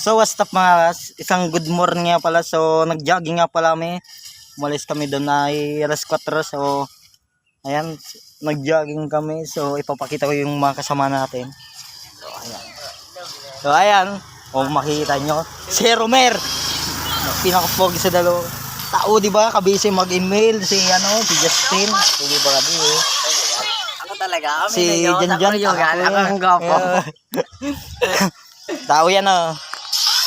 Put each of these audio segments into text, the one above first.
So what's up mga kas? Isang good morning nga pala. So nag-jogging nga pala kami. Umalis kami doon ay alas 4. So ayan, nag-jogging kami. So ipapakita ko yung mga kasama natin. So ayan, kung makikita nyo, si Romer, pinaka-pogi sa dalo tao, di ba? Kabisi mag-email si Justin. Hindi ba kami eh? Ako talaga, kami Si na yun. Ako ang gapo. Tao yan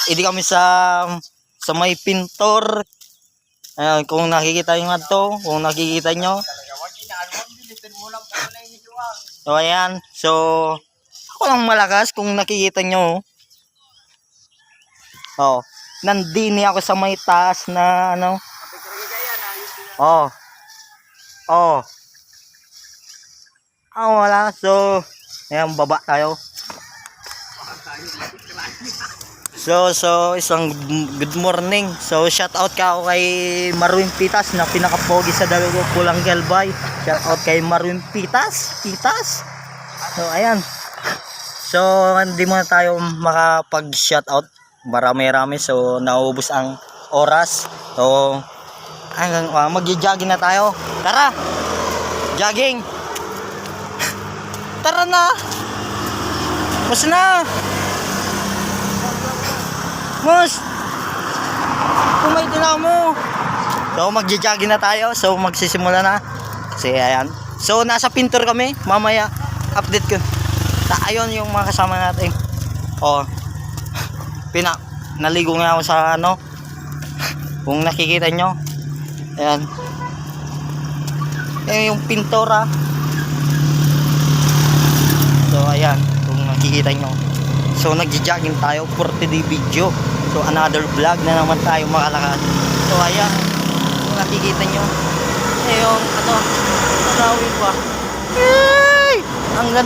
Hindi kami sa may pintor. Ayan, kung nakikita nyo nga to, kung nakikita nyo. So ayan, so ako lang malakas kung nakikita nyo. Oh, nandini ako sa may taas na ano. Oh. Wala. So, ayan, baba tayo. So isang good morning. So shout out ka ako kay Marwin Pitas na pinaka-pogi sa Dalugo Pulang Galbay. Shout out kay Marwin Pitas. So ayan. So hindi muna tayo makapag-shout out. Marami. So naubos ang oras. So hanggang magjo-jogging na tayo. Tara. Jogging. Tara na. Mas na. Mas kumain na mo. So magja-jogging na tayo. So magsisimula na. Kasi ayan. So nasa pintor kami. Mamaya update ko. Ayun yung mga kasama natin. Naligo nga ako sa ano. Kung nakikita nyo. Ayan. Ayan yung pintora. So ayan. Kung nakikita nyo. So nagja-jogging tayo for today video. So another vlog na naman tayo makalakad. So ayan, kung nakikita nyo, yung ano, pa.